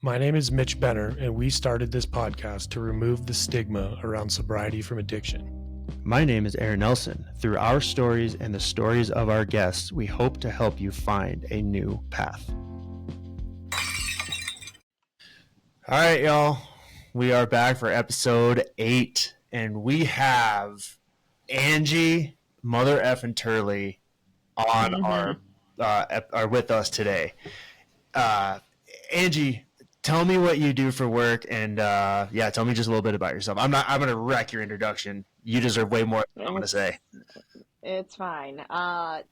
My name is Mitch Benner, and we started this podcast to remove the stigma around sobriety from addiction. My name is Aaron Nelson. Through our stories and the stories of our guests, we hope to help you find a new path. All right, y'all. We are back for episode 8, and we have Angie MF Turley on our with us today. Angie, tell me what you do for work, and tell me just a little bit about yourself. I'm going to wreck your introduction. You deserve way more than I'm going to say. It's fine.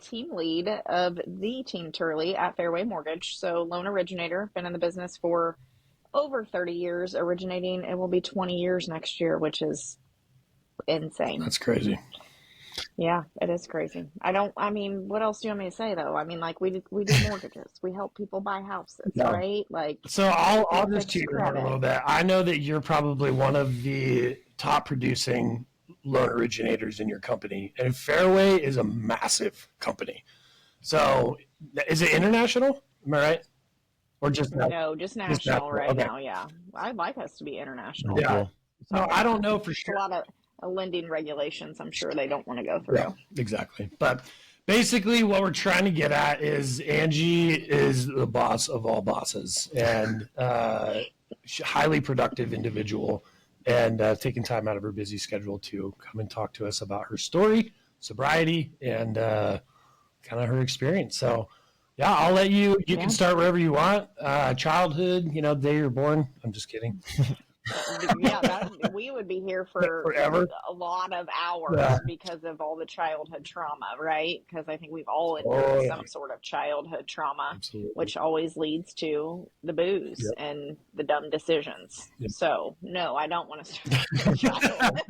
Team lead of the Team Turley at Fairway Mortgage. So loan originator, been in the business for over 30 years, originating. It will be 20 years next year, which is insane. That's crazy. Yeah, it is crazy. What else do you want me to say though? I mean, like we do mortgages. We help people buy houses, right? Like, so I'll just cheat your heart a little bit. I know that you're probably one of the top producing loan originators in your company, and Fairway is a massive company. So is it international? Am I right? Or just no, just national right now. Yeah, I'd like us to be international. Yeah. So I don't know for sure. A lot of lending regulations, I'm sure they don't want to go through. Yeah, exactly. But basically what we're trying to get at is Angie is the boss of all bosses, and highly productive individual, and taking time out of her busy schedule to come and talk to us about her story, sobriety, and kind of her experience. So yeah, I'll let you can start wherever you want. Childhood, day you're born. I'm just kidding. Yeah, we would be here for forever. A lot of hours because of all the childhood trauma, right? Because I think we've all endured some sort of childhood trauma, Absolutely. Which always leads to the booze and the dumb decisions. Yep. So, no, I don't want to start with childhood.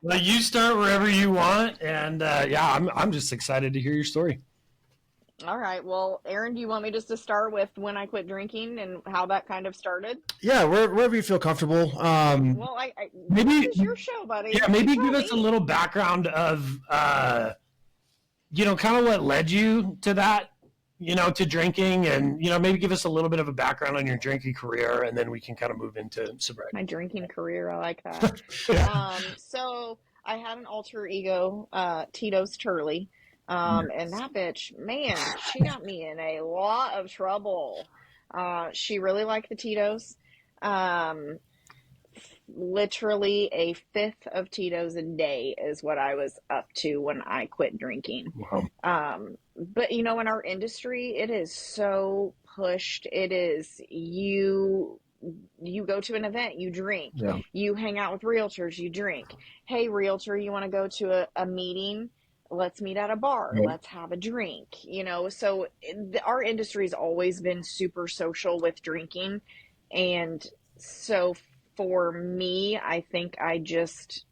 Well, you start wherever you want, and I'm just excited to hear your story. All right. Well, Aaron, do you want me just to start with when I quit drinking and how that kind kind of? Yeah, wherever you feel comfortable. Well, maybe it's your show, buddy. Yeah, maybe give us a little background of, kind of what led you to that, to drinking, and, maybe give us a little bit of a background on your drinking career, and then we can kind of move into sobriety. My drinking career, I like that. So I had an alter ego, Tito's Turley. And that bitch, man, she got me in a lot of trouble. She really liked the Titos. Literally a fifth of Titos a day is what I was up to when I quit drinking. Wow. But in our industry, it is so pushed. It is you go to an event, you drink. Yeah. You hang out with realtors, you drink. Hey, realtor, you want to go to a meeting? Let's meet at a bar. Right. Let's have a drink. So our industry has always been super social with drinking. And so for me, I think I just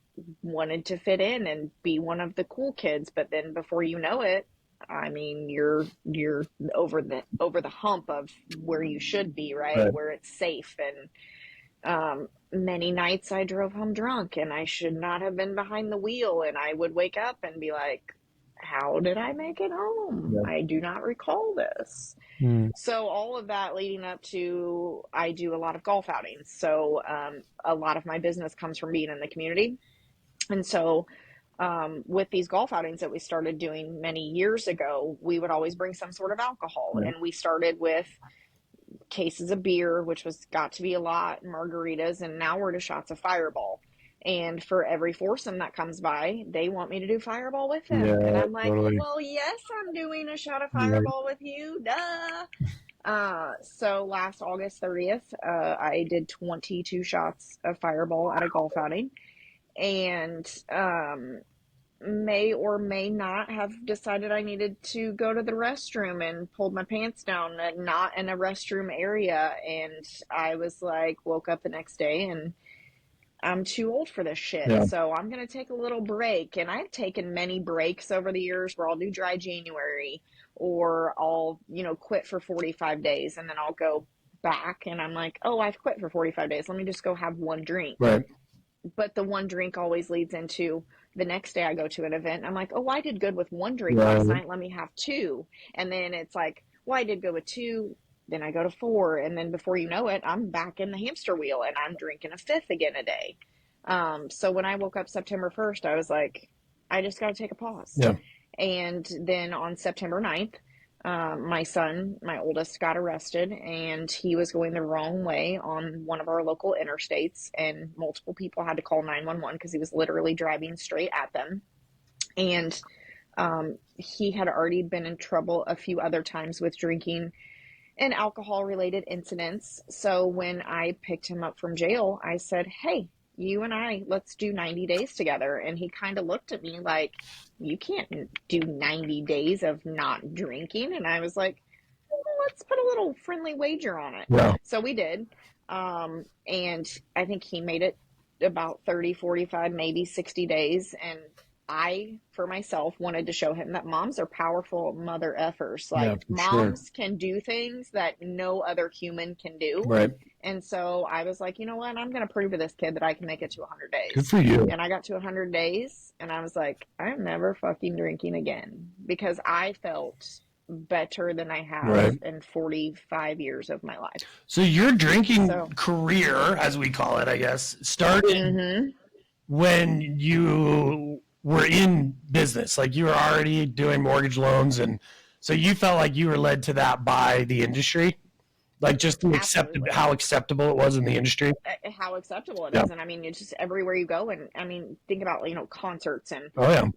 wanted to fit in and be one of the cool kids. But then before you know it, I mean, you're over the hump of where you should be, right? Where it's safe. And many nights I drove home drunk, and I should not have been behind the wheel, and I would wake up and be like, how did I make it home? Yeah. I do not recall this. So all of that leading up to, I do a lot of golf outings. So a lot of my business comes from being in the community. And so with these golf outings that we started doing many years ago, we would always bring some sort of alcohol. Right. And we started with cases of beer, which got to be a lot, margaritas, and now we're to shots of Fireball. And for every foursome that comes by, they want me to do Fireball with them. Yeah, and I'm like, totally. Well, yes, I'm doing a shot of Fireball with you. Duh. So last August 30th, I did 22 shots of Fireball at a golf outing. And may or may not have decided I needed to go to the restroom and pulled my pants down, not in a restroom area. And I was like, woke up the next day and I'm too old for this shit. Yeah. So I'm going to take a little break. And I've taken many breaks over the years where I'll do dry January, or I'll, quit for 45 days and then I'll go back and I'm like, oh, I've quit for 45 days. Let me just go have one drink. Right. But the one drink always leads into the next day I go to an event. I'm like, oh, I did good with one drink last night. Let me have two. And then it's like, well, I did good with two. then I go to 4, and then before you know it, I'm back in the hamster wheel and I'm drinking a 5th again a day. So when I woke up September 1st, I was like, I just got to take a pause. Yeah. And then on September 9th, my son, my oldest, got arrested, and he was going the wrong way on one of our local interstates, and multiple people had to call 911 because he was literally driving straight at them. And he had already been in trouble a few other times with drinking and alcohol related incidents. So when I picked him up from jail, I said, hey, you and I, let's do 90 days together. And he kind of looked at me like, you can't do 90 days of not drinking. And I was like, well, let's put a little friendly wager on it. Yeah. So we did. And I think he made it about 30, 45, maybe 60 days. And I, for myself, wanted to show him that moms are powerful mother effers. Like, moms can do things that no other human can do. Right. And so I was like, you know what? I'm going to prove to this kid that I can make it to 100 days. Good for you. And I got to 100 days, and I was like, I'm never fucking drinking again, because I felt better than I have in 45 years of my life. So your drinking career, as we call it, I guess, started when you were in business. Like, you were already doing mortgage loans, and so you felt like you were led to that by the industry, like just how acceptable it was in the industry. How acceptable it is. And I mean, it's just everywhere you go. And I mean, think about, concerts and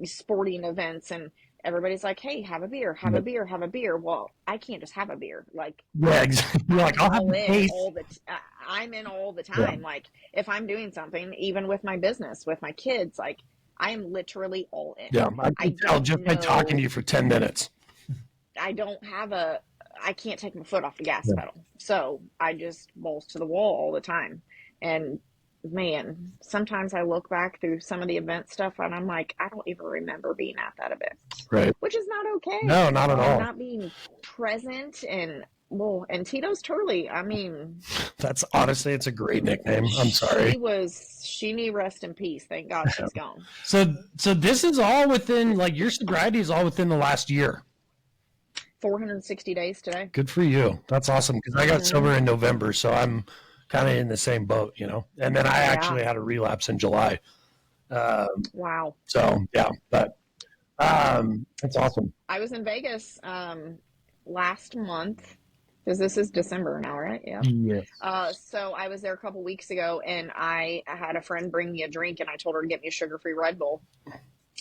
sporting events, and everybody's like, hey, have a beer, have a beer, have a beer. Well, I can't just have a beer. Like, exactly. You're like, I'll have a taste. I'm in all the time. Yeah. Like, if I'm doing something, even with my business, with my kids, like, I am literally all in. Yeah, I can tell just by talking to you for 10 minutes. I can't take my foot off the gas pedal. So I just balls to the wall all the time. And man, sometimes I look back through some of the event stuff and I'm like, I don't even remember being at that event. Right. Which is not okay. No, not at all. Not being present. And Tito's Turley, I mean, that's honestly, it's a great nickname. I'm sorry. She need rest in peace. Thank God she's gone. So this is all within, like, your sobriety is all within the last year. 460 days today. Good for you. That's awesome. Because I got sober in November, so I'm kind of in the same boat, And then I actually had a relapse in July. Wow. So yeah, but that's awesome. I was in Vegas last month, because this is December now, right? Yeah. Yes. So I was there a couple weeks ago, and I had a friend bring me a drink, and I told her to get me a sugar-free Red Bull.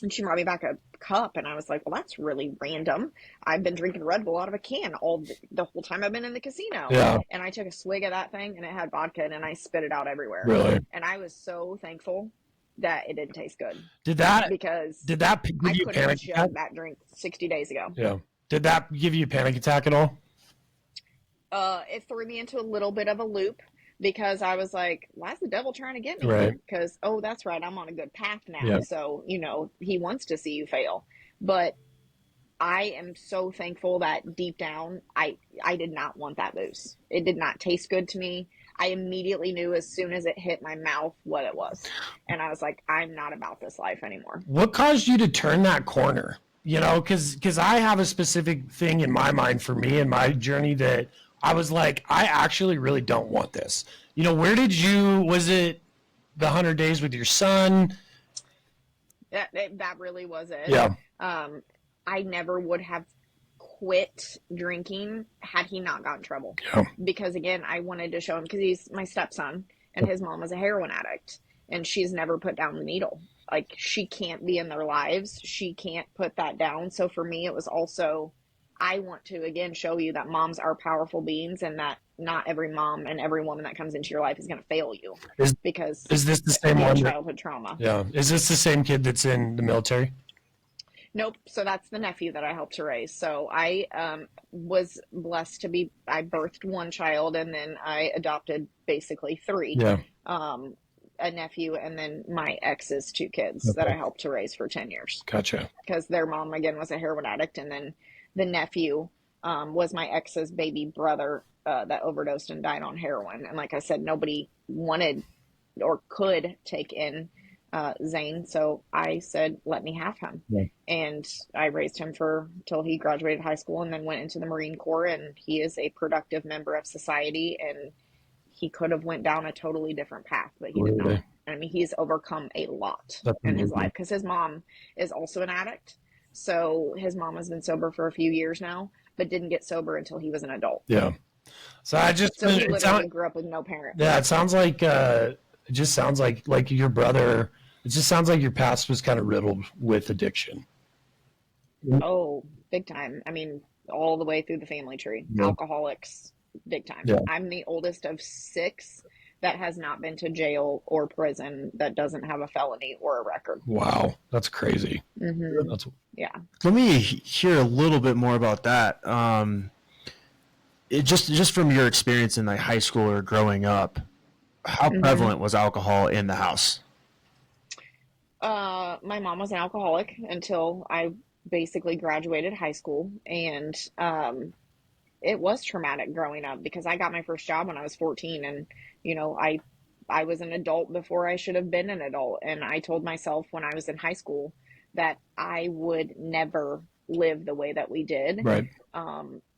And she brought me back a cup, and I was like, well, that's really random. I've been drinking Red Bull out of a can the whole time I've been in the casino. Yeah. And I took a swig of that thing, and it had vodka, and I spit it out everywhere. Really? And I was so thankful that it didn't taste good. Did that give you a panic attack? That drink 60 days ago. Yeah. Did that give you a panic attack at all? It threw me into a little bit of a loop, because I was like, why is the devil trying to get me? Right. Because, that's right, I'm on a good path now. Yeah. So, he wants to see you fail. But I am so thankful that deep down, I did not want that booze. It did not taste good to me. I immediately knew as soon as it hit my mouth what it was. And I was like, I'm not about this life anymore. What caused you to turn that corner? Because I have a specific thing in my mind for me and my journey that I was like, I actually really don't want this. Was it the 100 days with your son? That really was it. Yeah. I never would have quit drinking had he not gotten in trouble. Yeah. Because again, I wanted to show him, because he's my stepson, and his mom was a heroin addict, and she's never put down the needle. Like, she can't be in their lives. She can't put that down. So for me, it was also, I want to, again, show you that moms are powerful beings, and that not every mom and every woman that comes into your life is going to fail you. Is this the same one? Childhood trauma. Yeah. Is this the same kid that's in the military? Nope. So that's the nephew that I helped to raise. So I was blessed to I birthed one child, and then I adopted basically 3. Yeah. A nephew, and then my ex's 2 kids that I helped to raise for 10 years. Gotcha. Because their mom, again, was a heroin addict, and then the nephew was my ex's baby brother that overdosed and died on heroin. And like I said, nobody wanted or could take in Zane. So I said, let me have him. Yeah. And I raised him till he graduated high school and then went into the Marine Corps. And he is a productive member of society. And he could have went down a totally different path, but he did not. Really? I mean, he's overcome a lot That's in his amazing. life because his mom is also an addict. So his mom has been sober for a few years now, but didn't get sober until he was an adult. Yeah. So So he literally grew up with no parent. Yeah, it sounds like it just sounds like your brother. It just sounds like your past was kind of riddled with addiction. Oh, big time. I mean, all the way through the family tree. Yeah. Alcoholics, big time. Yeah. I'm the oldest of 6 that has not been to jail or prison, that doesn't have a felony or a record. Wow, that's crazy. Mm-hmm. That's Yeah. Let me hear a little bit more about that. It just from your experience in like high school or growing up, how prevalent was alcohol in the house? My mom was an alcoholic until I basically graduated high school, and it was traumatic growing up because I got my first job when I was 14, and I was an adult before I should have been an adult, and I told myself when I was in high school that I would never live the way that we did. right.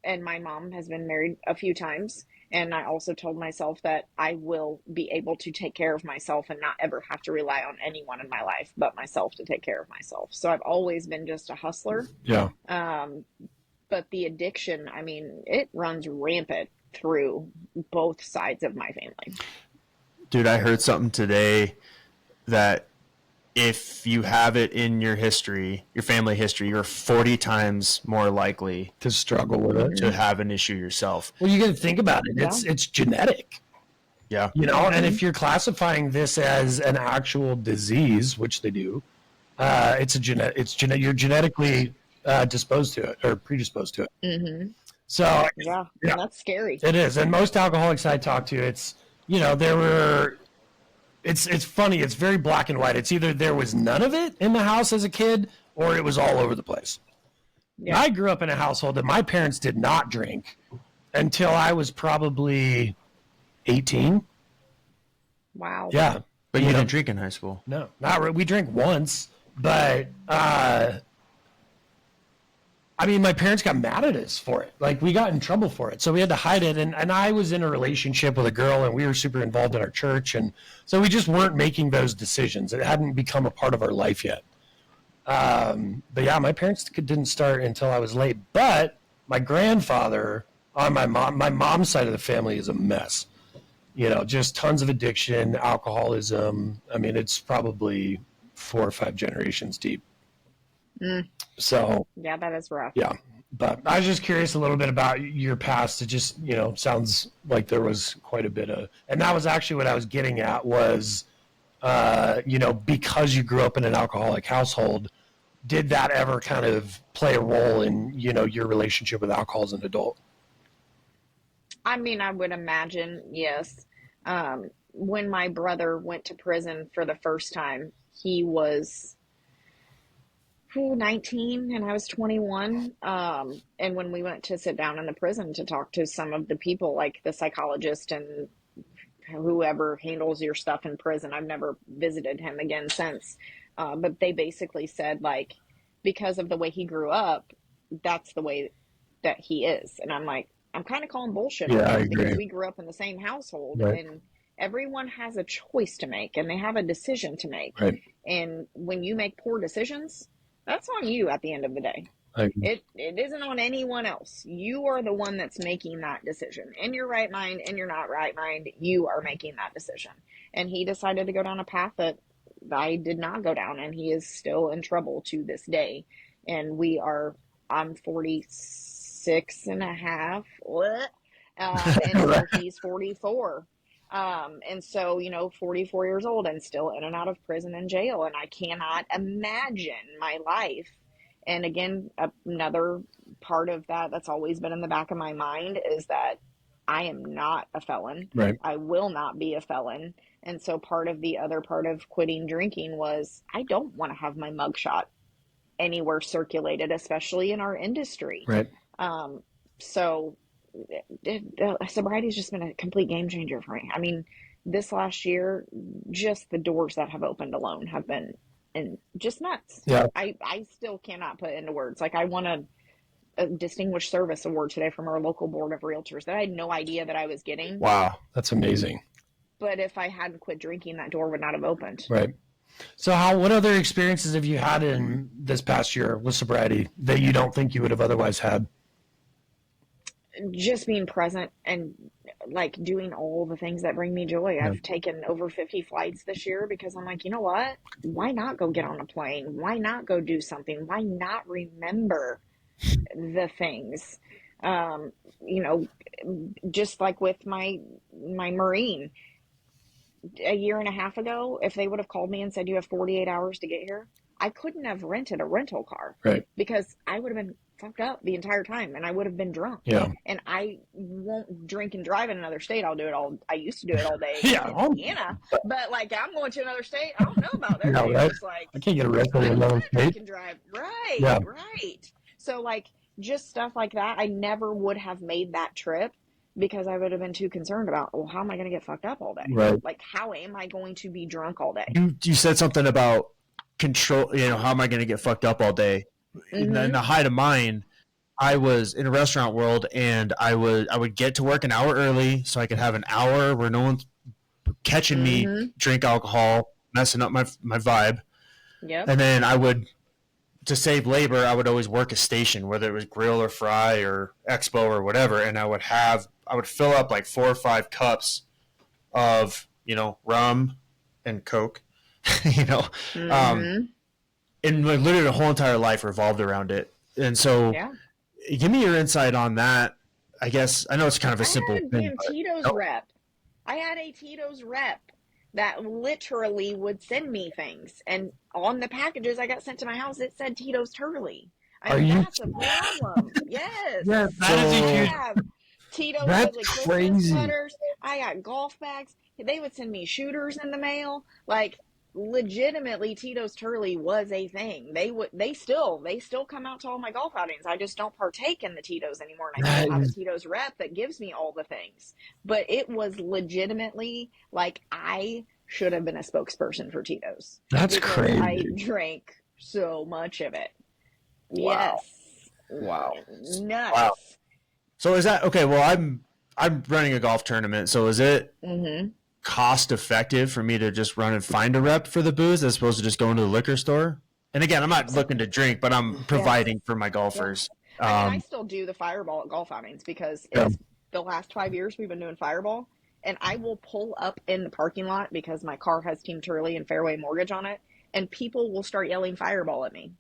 And my mom has been married a few times, and I also told myself that I will be able to take care of myself and not ever have to rely on anyone in my life but myself to take care of myself. So I've always been just a hustler. Yeah. But the addiction, I mean, it runs rampant through both sides of my family. Dude, I heard something today that if you have it in your history, your family history, you're 40 times more likely To struggle with it. to have an issue yourself. Well, you got to think about it. Yeah. It's genetic. Yeah. And if you're classifying this as an actual disease, which they do, you're genetically disposed to it or predisposed to it. Mm-hmm. So Yeah, Yeah. and that's scary. it is. And most alcoholics I talk to, it's funny. It's very black and white. It's either there was none of it in the house as a kid or it was all over the place. Yeah. I grew up in a household that my parents did not drink until I was probably 18. Wow. Yeah. But you didn't drink in high school. No, not really. We drank once, but I mean, my parents got mad at us for it. Like, we got in trouble for it. So we had to hide it. And I was in a relationship with a girl, and we were super involved in our church. And so we just weren't making those decisions. It hadn't become a part of our life yet. But yeah, my parents didn't start until I was late. But my grandfather on my mom's side of the family is a mess. Just tons of addiction, alcoholism. I mean, it's probably 4 or 5 generations deep. So Yeah, that is rough. yeah, but I was just curious a little bit about your past. It just, sounds like there was quite a bit of, and that was actually what I was getting at was, because you grew up in an alcoholic household, did that ever kind of play a role in, your relationship with alcohol as an adult? I mean, I would imagine, yes. When my brother went to prison for the first time, he was 19 and I was 21. And when we went to sit down in the prison to talk to some of the people, like the psychologist and whoever handles your stuff in prison, I've never visited him again since. But they basically said, like, because of the way he grew up, that's the way that he is. And I'm like, I'm kind of calling bullshit on Yeah, I him because agree. we grew up in the same household, Right. and everyone has a choice to make and they have a decision to make. Right. And when you make poor decisions, that's on you at the end of the day. I agree. It isn't on anyone else. You are the one that's making that decision. In your right mind, in your not right mind, you are making that decision. And he decided to go down a path that I did not go down, and he is still in trouble to this day. And I'm 46 and a half. What? And so he's 44. And so, 44 years old and still in and out of prison and jail. And I cannot imagine my life. And again, another part of that's always been in the back of my mind is that I am not a felon. Right. I will not be a felon. And so the other part of quitting drinking was I don't want to have my mugshot anywhere circulated, especially in our industry. Right. So sobriety has just been a complete game changer for me. I mean, this last year, just the doors that have opened alone have been and just nuts. Yeah. I still cannot put into words. Like, I won a distinguished service award today from our local board of realtors that I had no idea that I was getting. Wow, that's amazing. But if I hadn't quit drinking, that door would not have opened. Right. So what other experiences have you had in this past year with sobriety that you don't think you would have otherwise had? Just being present and like doing all the things that bring me joy. I've taken over 50 flights this year because I'm like, you know what? Why not go get on a plane? Why not go do something? Why not remember the things? Just like with my Marine, a year and a half ago, if they would have called me and said you have 48 hours to get here, I couldn't have rented a rental car, right? Because I would have been fucked up the entire time and I would have been drunk. Yeah. And I won't drink and drive in another state. I used to do it all day Yeah. in Indiana, but like, I'm going to another state. I don't know about their No, state. right? It's like, I can't get a rental in another state. drink and drive. Right. Yeah. Right. So like, just stuff like that. I never would have made that trip because I would have been too concerned about, well, how am I going to get fucked up all day? Right. Like, how am I going to be drunk all day? You said something about control, how am I going to get fucked up all day? Mm-hmm. In the height of mine, I was in a restaurant world, and I would get to work an hour early so I could have an hour where no one's catching me drink alcohol, messing up my vibe. Yep. And then to save labor, I would always work a station, whether it was grill or fry or expo or whatever, and I would fill up like 4 or 5 cups of, rum and Coke, and like literally the whole entire life revolved around it. And so give me your insight on that. I guess, I know it's kind of a simple thing. Tito's rep. I had a Tito's rep that literally would send me things. And on the packages I got sent to my house, it said Tito's Turley. That's a problem. Yes. Yeah, that is a huge... Tito's That's Christmas crazy. sweaters. I got golf bags. They would send me shooters in the mail. Like, legitimately, Tito's Turley was a thing. They still come out to all my golf outings. I just don't partake in the Tito's anymore, and I still have a Tito's rep that gives me all the things. But it was legitimately like I should have been a spokesperson for Tito's. That's crazy. I drank so much of it. Wow. Yes. Wow. Nuts. Wow. So is that okay? Well, I'm running a golf tournament, so is it cost effective for me to just run and find a rep for the booze as opposed to just going to the liquor store? And again, I'm not looking to drink, but I'm providing for my golfers. I still do the Fireball at golf outings because it's the last 5 years we've been doing Fireball, and I will pull up in the parking lot because my car has Team Turley and Fairway Mortgage on it, and people will start yelling Fireball at me.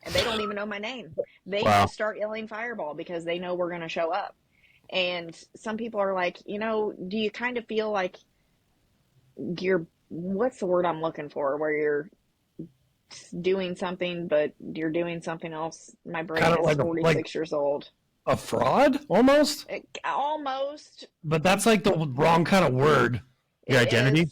And they don't even know my name. They just start yelling Fireball because they know we're going to show up. And some people are like, do you kind of feel like what's the word I'm looking for, where you're doing something, but you're doing something else? My brain is like 46 years old. A fraud? Almost? Almost. But that's like the wrong kind of word. Your identity?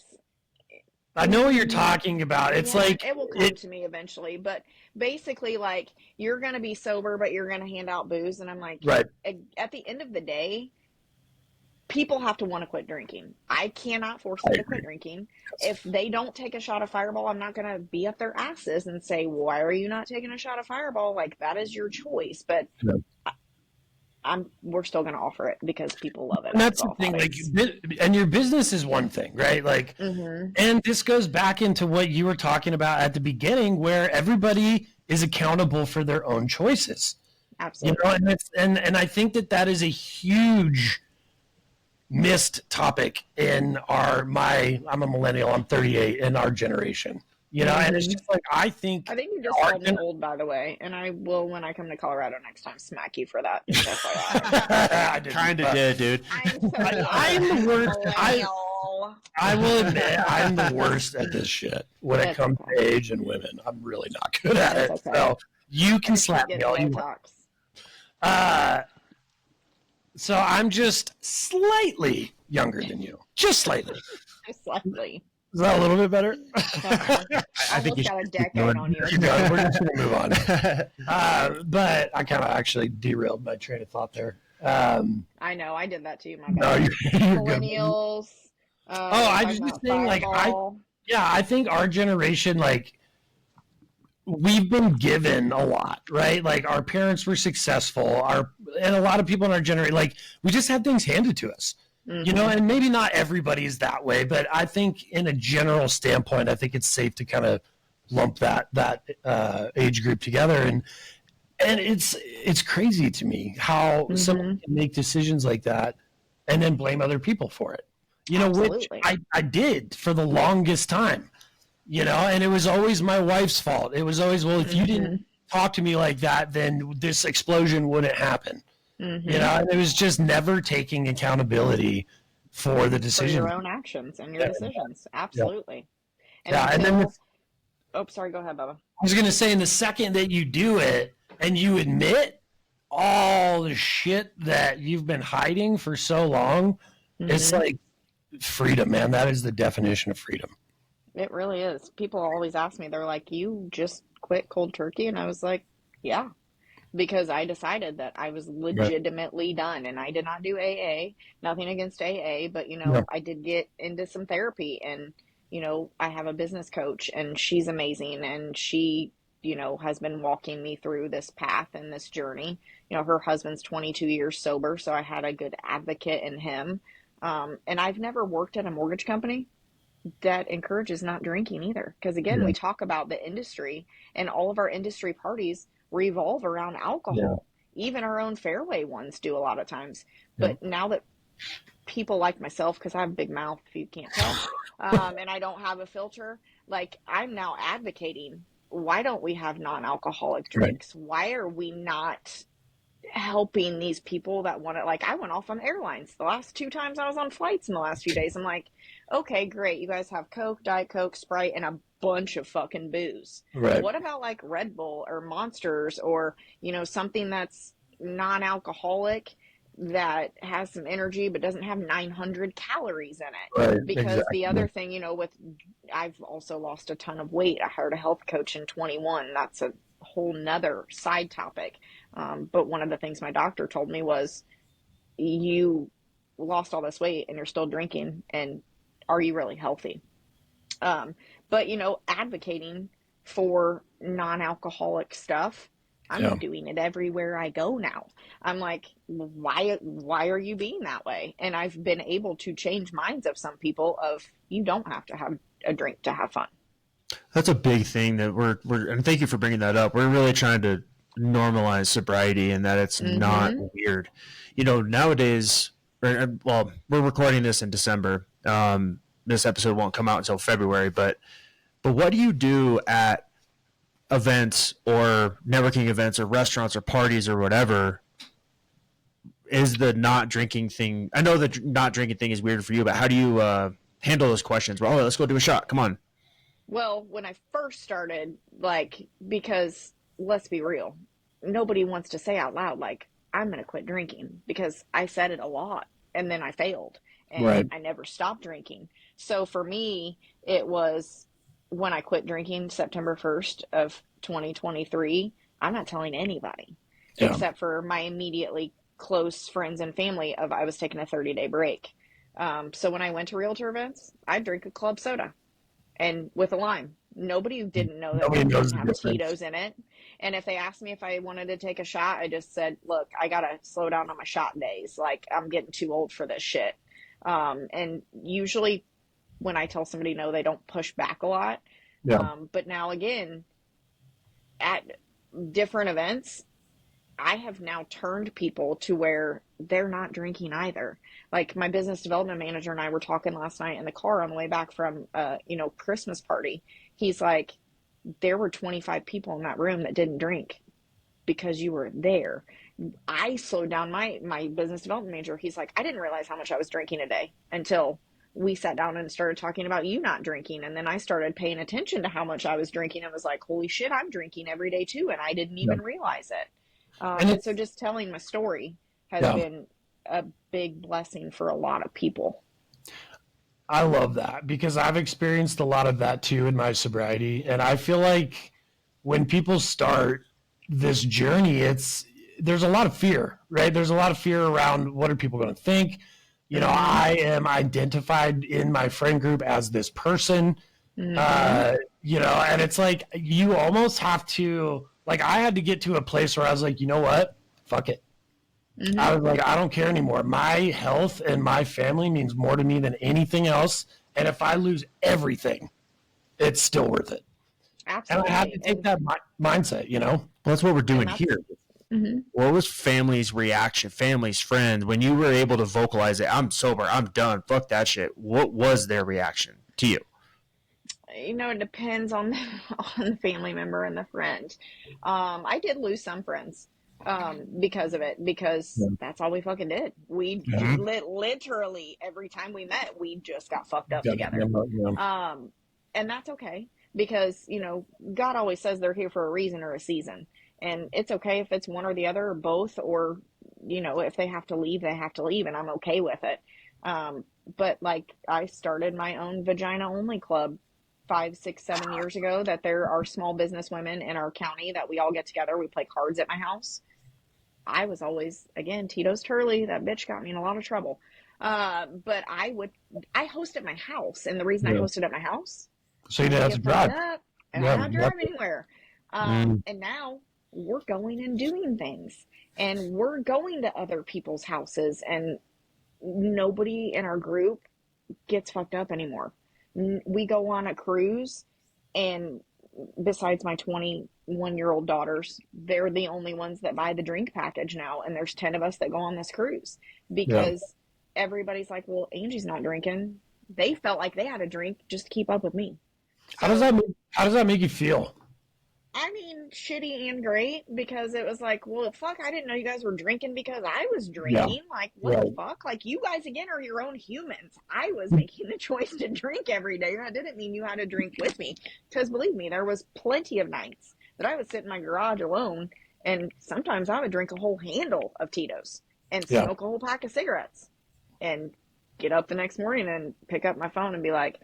I know what you're talking about. It's like... It will come to me eventually, but basically, like, you're going to be sober, but you're going to hand out booze, and I'm like, right. At the end of the day, people have to want to quit drinking. I cannot force them to quit drinking. If they don't take a shot of Fireball, I'm not going to be up their asses and say, why are you not taking a shot of Fireball? Like, that is your choice. But we're still going to offer it because people love it. And that's the thing. Like, and your business is one thing, right? Like, and this goes back into what you were talking about at the beginning, where everybody is accountable for their own choices. Absolutely. And I think that is a huge missed topic in I'm a millennial, I'm 38, in our generation. And it's just like, I think you just called me old, by the way, and I will, when I come to Colorado next time, smack you for that. I kind of did, dude. I'm the worst. I will admit, I'm the worst at this shit when it comes to age and women. I'm really not good at it. Okay. So you can slap me all you want. So I'm just slightly younger than you. Just slightly. Slightly. Is that a little bit better? I think you got a decade on you. We're just going to move on. But I kind of actually derailed my train of thought there. I know. I did that too. My bad. No, you're Millennials. I talking just was about saying, like, Fireball. I think our generation, like, we've been given a lot, right? Like, our parents were successful, and a lot of people in our generation, like, we just had things handed to us, and maybe not everybody is that way, but I think in a general standpoint, I think it's safe to kind of lump that age group together, and it's crazy to me how someone can make decisions like that and then blame other people for it. Which Absolutely. I did for the longest time, and it was always my wife's fault. It was always, well, if you didn't talk to me like that, then this explosion wouldn't happen. And it was just never taking accountability for the For decision. your own actions and your decisions. Absolutely. And Yeah, and then until, oh, sorry, go ahead, Bubba. I was going to say, in the second that you do it and you admit all the shit that you've been hiding for so long, it's like freedom, man. That is the definition of freedom. It really is. People always ask me, they're like, you just quit cold turkey? And I was like, yeah, because I decided that I was legitimately done, and I did not do AA. Nothing against AA, but I did get into some therapy, and I have a business coach, and she's amazing, and she has been walking me through this path and this journey. Her husband's 22 years sober, so I had a good advocate in him. And I've never worked at a mortgage company that encourages not drinking either. Because again, we talk about the industry, and all of our industry parties revolve around alcohol. Even our own fairway ones do a lot of times. But now that people like myself, because I have a big mouth, if you can't tell, and I don't have a filter, like, I'm now advocating, why don't we have non-alcoholic drinks? Why are we not helping these people that want to, like, I went off on airlines the last 2 times I was on flights in the last few days. I'm like, okay, great, you guys have Coke, Diet Coke, Sprite, and a bunch of fucking booze. What about like Red Bull or Monsters, or something that's non-alcoholic that has some energy but doesn't have 900 calories in it? Because the other thing, I've also lost a ton of weight. I hired a health coach in 21. That's a whole nother side topic. But one of the things my doctor told me was, you lost all this weight and you're still drinking, and are you really healthy? But advocating for non-alcoholic stuff, I'm doing it everywhere I go now. I'm like, why are you being that way? And I've been able to change minds of some people of, you don't have to have a drink to have fun. That's a big thing that we're and thank you for bringing that up. We're really trying to normalize sobriety, and that it's not weird. Nowadays, well, we're recording this in December. This episode won't come out until February, but what do you do at events or networking events or restaurants or parties or whatever? Is the not drinking thing, I know the not drinking thing is weird for you, but how do you handle those questions? Well, let's go do a shot. Come on. Well, when I first started, because let's be real, nobody wants to say out loud, like, I'm going to quit drinking, because I said it a lot and then I failed, and I never stopped drinking. So for me, it was, when I quit drinking September 1st of 2023, I'm not telling anybody except for my immediately close friends and family of, I was taking a 30-day break. So when I went to realtor events, I'd drink a club soda and with a lime. Nobody didn't know that it didn't have Tito's in it. And if they asked me if I wanted to take a shot, I just said, look, I got to slow down on my shot days. Like, I'm getting too old for this shit. And usually when I tell somebody no, they don't push back a lot. But now again, at different events, I have now turned people to where they're not drinking either. Like, my business development manager and I were talking last night in the car on the way back from, Christmas party. He's like, there were 25 people in that room that didn't drink because you were there. I slowed down my business development manager. He's like, I didn't realize how much I was drinking a day until we sat down and started talking about you not drinking. And then I started paying attention to how much I was drinking. I was like, holy shit, I'm drinking every day too. And I didn't even realize it. And so just telling my story has been a big blessing for a lot of people. I love that, because I've experienced a lot of that too in my sobriety. And I feel like when people start this journey, there's a lot of fear, right? There's a lot of fear around, what are people going to think? You know, I am identified in my friend group as this person. You know, and it's like you almost have to, like, I had to get to a place where I was like, you know what? Fuck it. I was like, I don't care anymore. My health and my family means more to me than anything else. And if I lose everything, it's still worth it. Absolutely. And I had to take that mindset, you know? Well, that's what we're doing here. What was family's reaction, family's friends, when you were able to vocalize it? I'm sober. I'm done. Fuck that shit. What was their reaction to you? You know, it depends on the family member and the friend. I did lose some friends because of it, because that's all we fucking did. We literally every time we met, we just got fucked up together. And that's okay, because, you know, God always says they're here for a reason or a season. And it's okay if it's one or the other or both, or, you know, if they have to leave, they have to leave, and I'm okay with it. But like, I started my own vagina only club 5, 6, 7 years ago, that there are small business women in our county that we all get together. We play cards at my house. I was always, again, Tito's Turley. That bitch got me in a lot of trouble. But I host at my house. And the reason I hosted at my house, so you didn't have to drive. And I don't drive anywhere. And now we're going and doing things. And we're going to other people's houses. And nobody in our group gets fucked up anymore. We go on a cruise, and besides my 21-year-old daughters, they're the only ones that buy the drink package now. And there's 10 of us that go on this cruise, because everybody's like, well, Angie's not drinking. They felt like they had a drink just to keep up with me. So, how does that make you feel? I mean, shitty and great, because it was like, well, fuck, I didn't know you guys were drinking because I was drinking. Like, what the fuck? Like, you guys, again, are your own humans. I was making the choice to drink every day. That didn't mean you had to drink with me. Because believe me, there was plenty of nights that I would sit in my garage alone, and sometimes I would drink a whole handle of Tito's and smoke a whole pack of cigarettes and get up the next morning and pick up my phone and be like,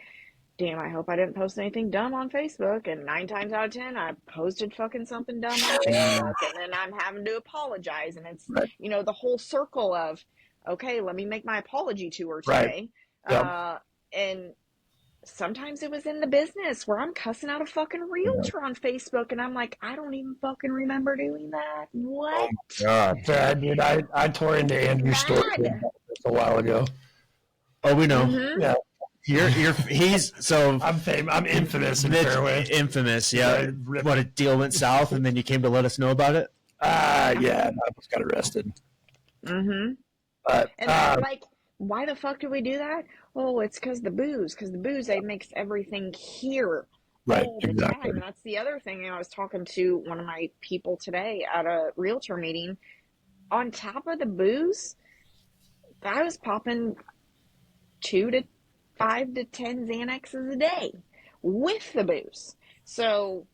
damn, I hope I didn't post anything dumb on Facebook. And 9 times out of 10, I posted fucking something dumb on Facebook. And then I'm having to apologize. And it's, you know, the whole circle of, okay, let me make my apology to her today. And sometimes it was in the business where I'm cussing out a fucking realtor on Facebook. And I'm like, I don't even fucking remember doing that. What? Oh my God. Yeah, dude, I tore into Andrew's story a while ago. Oh, we know. Yeah. He's so I'm infamous in Fairway. Infamous, yeah. What, a deal went south, and then you came to let us know about it? Yeah, I just got arrested. But and like, why the fuck do we do that? Oh, it's because the booze, they makes everything here all the time. And that's the other thing. You know, I was talking to one of my people today at a realtor meeting. On top of the booze, I was popping 2 to 5 to 10 Xanaxes a day with the booze. So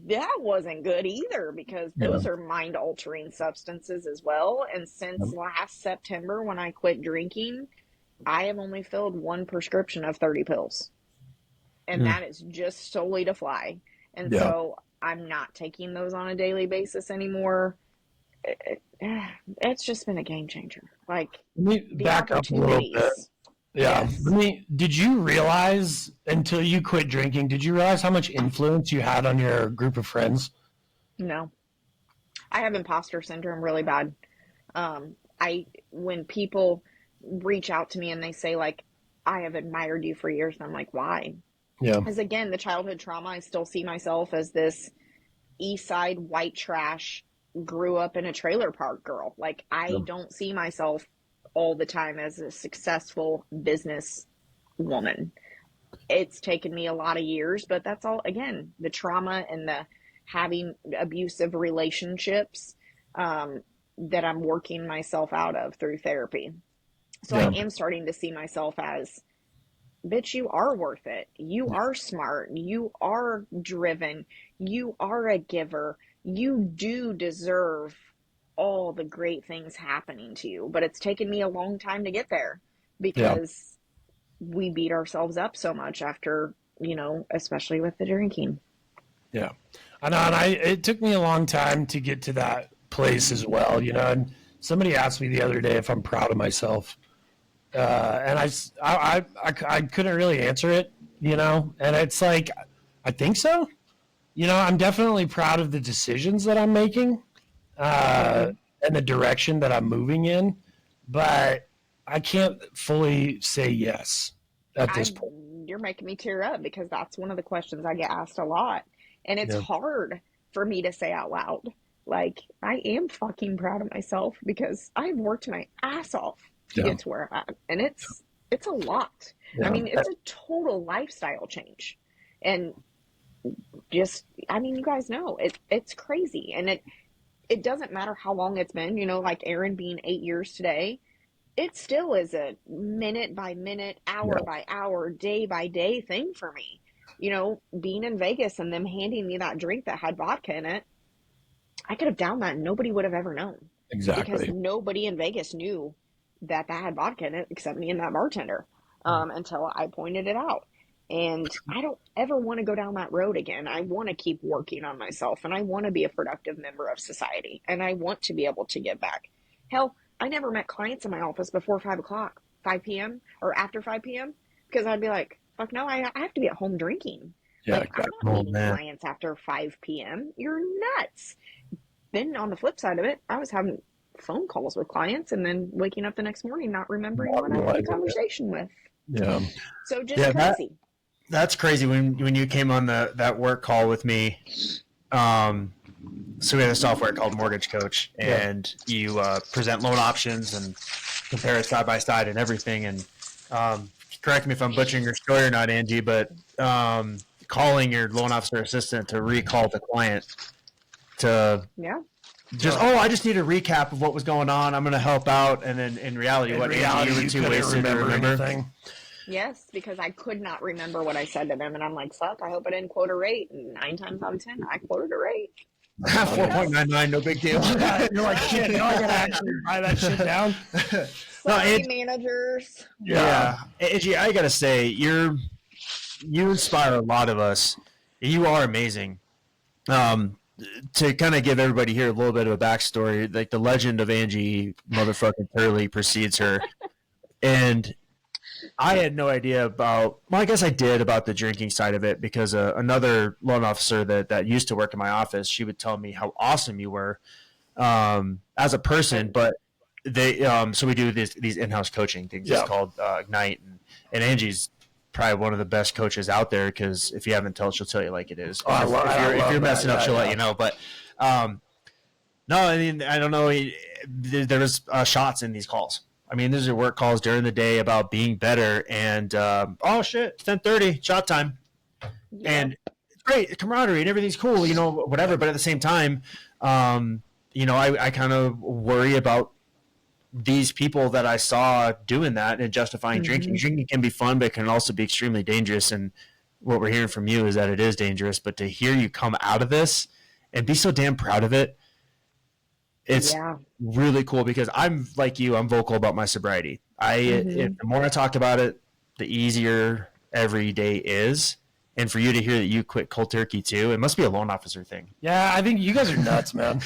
that wasn't good either, because those are mind altering substances as well. And since last September, when I quit drinking, I have only filled 1 prescription of 30 pills. And that is just solely to fly. And so I'm not taking those on a daily basis anymore. It's just been a game changer. Like, let me back up a little bit. Yeah. Yes. Did you realize, until you quit drinking, did you realize how much influence you had on your group of friends? No. I have imposter syndrome really bad. When people reach out to me and they say, like, I have admired you for years, and I'm like, why? Yeah. Because again, the childhood trauma, I still see myself as this East Side white trash, grew up in a trailer park girl. Like, I don't see myself all the time as a successful business woman. It's taken me a lot of years, but that's all, again, the trauma and the having abusive relationships that I'm working myself out of through therapy. So I am starting to see myself as, bitch, you are worth it. You are smart. You are driven. You are a giver. You do deserve all the great things happening to you. But it's taken me a long time to get there, because we beat ourselves up so much after, you know, especially with the drinking. Yeah. I know. And it took me a long time to get to that place as well, you know. And somebody asked me the other day if I'm proud of myself. And I couldn't really answer it, you know, and it's like, I think so. You know, I'm definitely proud of the decisions that I'm making and the direction that I'm moving in, but I can't fully say yes at this point. You're making me tear up because that's one of the questions I get asked a lot. And it's Yeah. hard for me to say out loud. Like, I am fucking proud of myself because I've worked my ass off to Yeah. get to where I'm at. And it's a lot. Yeah. I mean, it's a total lifestyle change. And just, I mean, you guys know it's crazy. And it doesn't matter how long it's been, you know, like Aaron being 8 years today, it still is a minute by minute, hour by hour, day by day thing for me. You know, being in Vegas and them handing me that drink that had vodka in it, I could have downed that and nobody would have ever known. Exactly. Because nobody in Vegas knew that had vodka in it except me and that bartender until I pointed it out. And I don't ever want to go down that road again. I want to keep working on myself and I want to be a productive member of society and I want to be able to give back. Hell, I never met clients in my office before 5 p.m. or after 5 p.m. because I'd be like, fuck no, I have to be at home drinking. Yeah, like, exactly. I'm not meeting clients after 5 p.m. You're nuts. Then on the flip side of it, I was having phone calls with clients and then waking up the next morning not remembering what I had a conversation with. Yeah. So just crazy. That's crazy. When you came on that work call with me, so we had a software called Mortgage Coach, and you present loan options and compare it side by side and everything. And correct me if I'm butchering your story or not, Angie, but calling your loan officer assistant to recall the client to I just need a recap of what was going on. I'm going to help out, and then in reality, Angie, you were too wasted to remember anything. Yes, because I could not remember what I said to them, and I'm like, fuck, I hope I didn't quote a rate. And 9 times out of 10, I quoted a rate. 4.99, no big deal. You're like, shit, now I gotta actually write that shit down. Sorry, managers. Yeah. Angie, I gotta say, you inspire a lot of us. You are amazing. To kind of give everybody here a little bit of a backstory, like the legend of Angie motherfucking Turley precedes her. And I had no idea about, well, I guess I did about the drinking side of it because another loan officer that used to work in my office, she would tell me how awesome you were as a person. But they, so we do these in-house coaching things. It's called Ignite. And Angie's probably one of the best coaches out there because if you haven't told, she'll tell you like it is. If you're messing up, she'll let you know. But no, I mean, I don't know. There was shots in these calls. I mean, these are work calls during the day about being better, and oh shit, it's 10:30, shot time, and it's great, camaraderie, and everything's cool, you know, whatever. But at the same time, you know, I kind of worry about these people that I saw doing that and justifying drinking. Drinking can be fun, but it can also be extremely dangerous. And what we're hearing from you is that it is dangerous. But to hear you come out of this and be so damn proud of it, it's really cool because I'm like you. I'm vocal about my sobriety. The more I talk about it, the easier every day is. And for you to hear that you quit cold turkey too, it must be a loan officer thing. Yeah, I think you guys are nuts, man.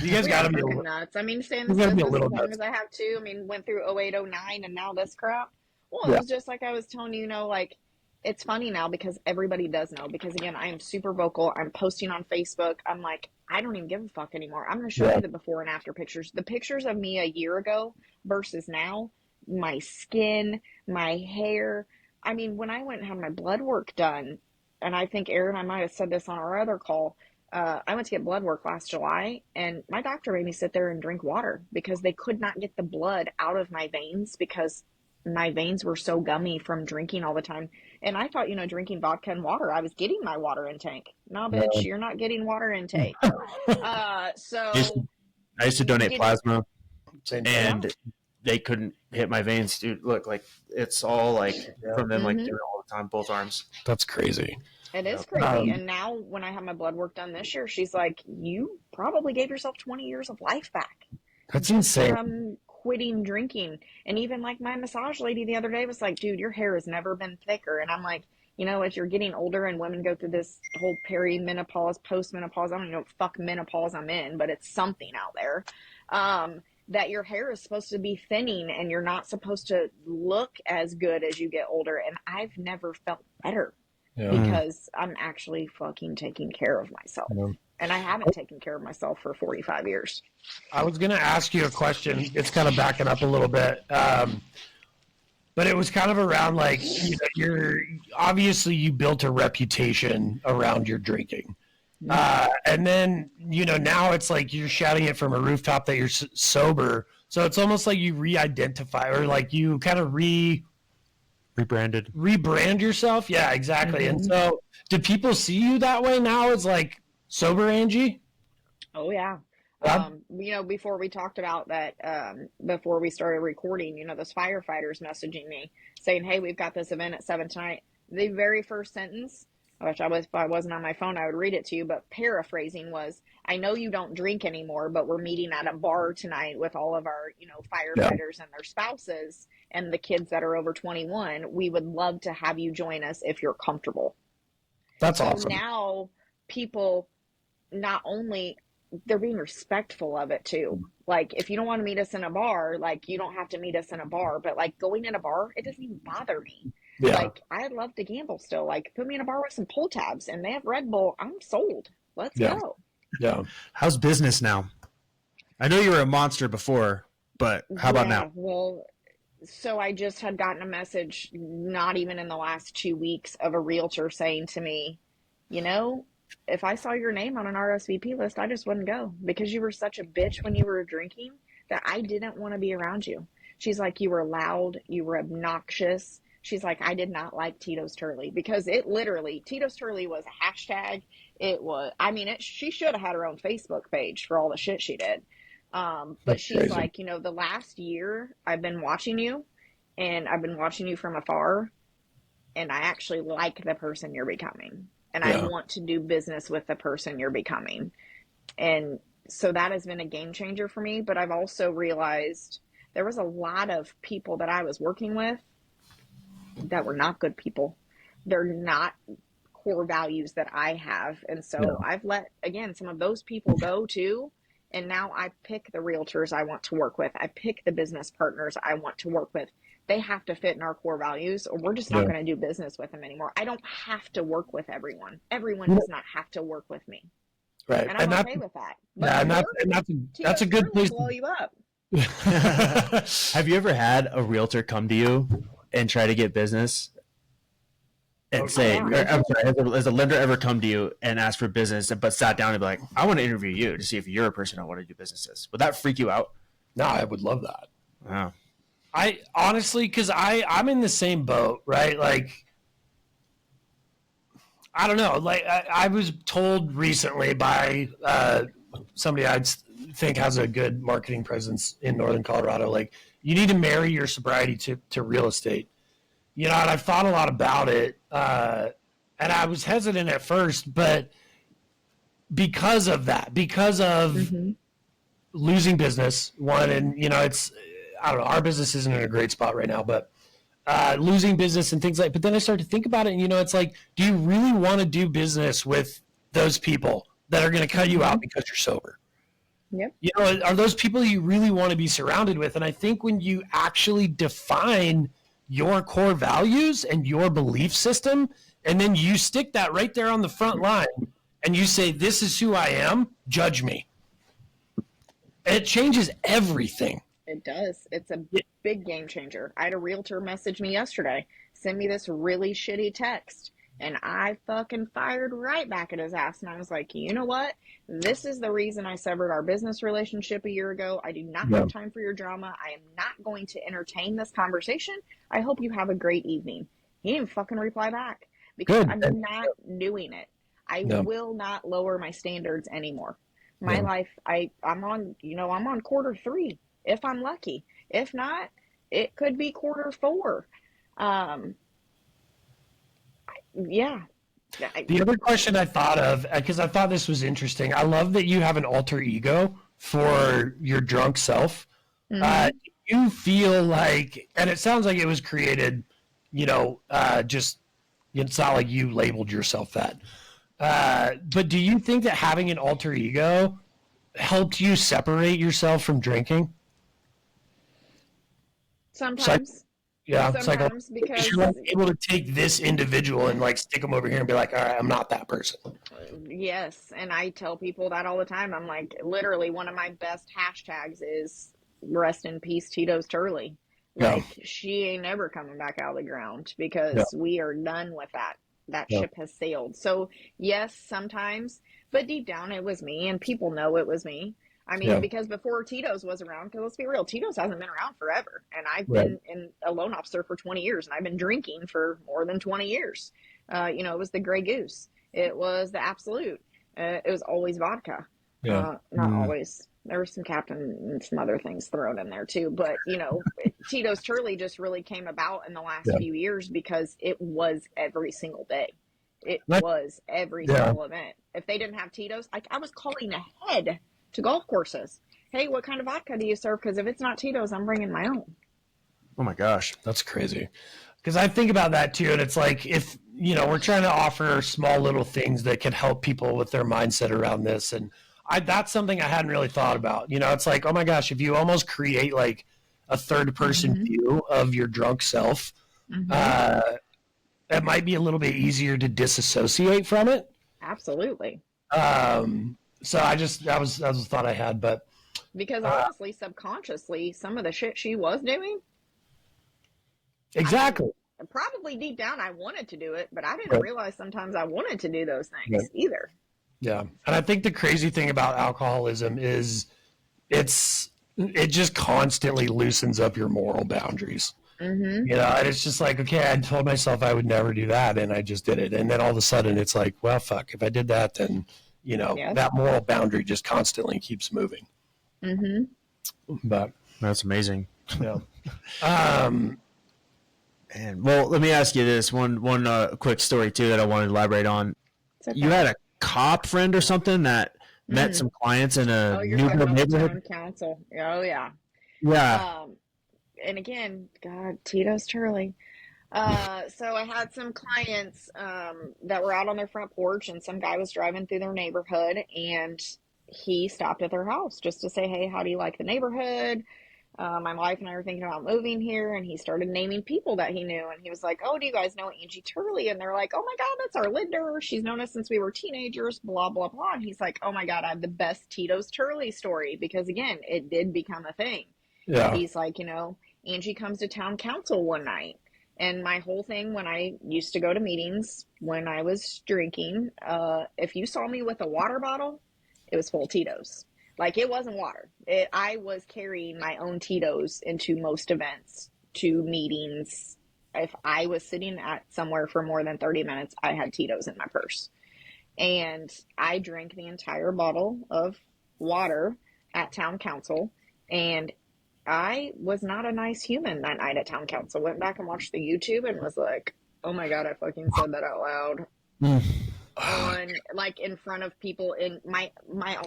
You guys got to be nuts. I mean, staying in this business as long as I have to. I mean, went through 08, 09, and now this crap. Well, it was just like I was telling you, you know, like it's funny now because everybody does know. Because again, I am super vocal. I'm posting on Facebook. I'm like, I don't even give a fuck anymore. I'm going to show you the before and after pictures. The pictures of me a year ago versus now, my skin, my hair. I mean, when I went and had my blood work done, and I think Aaron, I might have said this on our other call. I went to get blood work last July, and my doctor made me sit there and drink water because they could not get the blood out of my veins because my veins were so gummy from drinking all the time. And I thought, you know, drinking vodka and water, I was getting my water intake. No, bitch, you're not getting water intake. So I used to donate plasma, and they couldn't hit my veins, dude. Look, like it's all like from them, like doing it all the time, both arms. That's crazy. It is crazy. And now when I have my blood work done this year, she's like, you probably gave yourself 20 years of life back. That's insane. From quitting drinking. And even like my massage lady the other day was like, dude, your hair has never been thicker. And I'm like, you know, as you're getting older and women go through this whole perimenopause, postmenopause, I don't know what fuck menopause I'm in, but it's something out there. that your hair is supposed to be thinning and you're not supposed to look as good as you get older. And I've never felt better because I'm actually fucking taking care of myself. Yeah. And I haven't taken care of myself for 45 years. I was going to ask you a question. It's kind of backing up a little bit. But it was kind of around like, you're obviously you built a reputation around your drinking. And then, now it's like you're shouting it from a rooftop that you're sober. So it's almost like you re-identify or like you kind of rebrand yourself. Yeah, exactly. Mm-hmm. And so do people see you that way now? It's like sober Angie? Oh, yeah. Before we talked about that, before we started recording, those firefighters messaging me saying, hey, we've got this event at 7 tonight. The very first sentence, which if I wasn't on my phone, I would read it to you, but paraphrasing was, I know you don't drink anymore, but we're meeting at a bar tonight with all of our, firefighters and their spouses and the kids that are over 21. We would love to have you join us if you're comfortable. That's awesome. Now people not only they're being respectful of it too. Like, if you don't want to meet us in a bar, like, you don't have to meet us in a bar, but like going in a bar, it doesn't even bother me. Yeah. Like, I love to gamble still. Like, put me in a bar with some pull tabs and they have Red Bull. I'm sold. Let's go. Yeah. How's business now? I know you were a monster before, but how about now? Well, so I just had gotten a message, not even in the last 2 weeks, of a realtor saying to me, if I saw your name on an RSVP list, I just wouldn't go because you were such a bitch when you were drinking that I didn't want to be around you. She's like, you were loud, you were obnoxious. She's like, I did not like Tito's Turley because it literally, Tito's Turley was a hashtag. It was, she should have had her own Facebook page for all the shit she did. But she's crazy. Like, the last year I've been watching you and I've been watching you from afar and I actually like the person you're becoming. And I want to do business with the person you're becoming. And so that has been a game changer for me. But I've also realized there was a lot of people that I was working with that were not good people. They're not core values that I have. And so I've let, again, some of those people go too. And now I pick the realtors I want to work with. I pick the business partners I want to work with. They have to fit in our core values or we're just not going to do business with them anymore. I don't have to work with everyone. Everyone does not have to work with me. Right. And I'm okay with that. That's a good place to blow you up. Have you ever had a realtor come to you and try to get business and say, I'm sorry, has a lender ever come to you and ask for business but sat down and be like, I want to interview you to see if you're a person I want to do business with? Would that freak you out? No, I would love that. Wow. I honestly, because I'm in the same boat, right? Like, I don't know. Like, I was told recently by somebody I think has a good marketing presence in Northern Colorado, like, you need to marry your sobriety to real estate. And I've thought a lot about it, and I was hesitant at first, but because of that, because of losing business, one, and, it's, I don't know, our business isn't in a great spot right now, but losing business and things but then I started to think about it and, it's like, do you really want to do business with those people that are going to cut you out because you're sober? Yep. Are those people you really want to be surrounded with? And I think when you actually define your core values and your belief system, and then you stick that right there on the front line and you say, this is who I am, judge me. It changes everything. It does. It's a big game changer. I had a realtor message me yesterday, send me this really shitty text. And I fucking fired right back at his ass. And I was like, you know what? This is the reason I severed our business relationship a year ago. I do not have time for your drama. I am not going to entertain this conversation. I hope you have a great evening. He didn't fucking reply back because I'm not doing it. I will not lower my standards anymore. My life, I'm on, I'm on quarter 3. If I'm lucky. If not, it could be quarter 4. The other question I thought of, because I thought this was interesting, I love that you have an alter ego for your drunk self. You feel like, and it sounds like it was created, just, it's not like you labeled yourself that. But do you think that having an alter ego helped you separate yourself from drinking? Sometimes. Yeah, Sometimes because you're like able to take this individual and like stick them over here and be like, all right, I'm not that person. yes, and I tell people that all the time. I'm like, literally, one of my best hashtags is "Rest in peace, Tito's Turley." Yeah, Like, she ain't never coming back out of the ground yeah, because we are done with that. That yeah, ship has sailed. So yes, sometimes, but deep down, it was me, and people know it was me. I mean, yeah. because before Tito's was around, because let's be real, Tito's hasn't been around forever, and I've Right. been a loan officer for 20 years, and I've been drinking for more than 20 years. It was the Grey Goose. It was the Absolute. It was always vodka. Yeah. Not always. There was some Captain and some other things thrown in there too. But, Tito's Turley just really came about in the last Yeah. few years because it was every single day. It Like, was every yeah. single event. If they didn't have Tito's, like I was calling ahead to golf courses. Hey, what kind of vodka do you serve? Because if it's not Tito's, I'm bringing my own. Oh my gosh. That's crazy. Because I think about that too. And it's like, if, we're trying to offer small little things that can help people with their mindset around this. And that's something I hadn't really thought about. It's like, oh my gosh, if you almost create like a third person view of your drunk self, it might be a little bit easier to disassociate from it. Absolutely. So that was a thought I had, but because honestly, subconsciously, some of the shit she was doing, exactly. Probably deep down, I wanted to do it, but I didn't realize sometimes I wanted to do those things either. Yeah. And I think the crazy thing about alcoholism is it just constantly loosens up your moral boundaries. And it's just like, okay, I told myself I would never do that, and I just did it. And then all of a sudden it's like, well, fuck, if I did that, then, that moral boundary just constantly keeps moving. But That's amazing. yeah. And well, let me ask you this one quick story too that I want to elaborate on. Okay. You had a cop friend or something that met some clients in a neighborhood. Town council. Oh yeah. Yeah. And again, God, Tito's Turley. So I had some clients that were out on their front porch, and some guy was driving through their neighborhood, and he stopped at their house just to say, hey, how do you like the neighborhood? My wife and I were thinking about moving here, and he started naming people that he knew, and he was like, oh, do you guys know Angie Turley? And they're like, oh my God, that's our lender. She's known us since we were teenagers, blah, blah, blah. And he's like, oh my God, I have the best Tito's Turley story, because again, it did become a thing. Yeah. He's like, Angie comes to town council one night. And my whole thing when I used to go to meetings when I was drinking, if you saw me with a water bottle, it was full of Tito's. Like, it wasn't water. I was carrying my own Tito's into most events, to meetings. If I was sitting at somewhere for more than 30 minutes, I had Tito's in my purse. And I drank the entire bottle of water at town council. And I was not a nice human that night at town council. Went back and watched the YouTube and was like, oh my God, I fucking said that out loud. On like in front of people. In my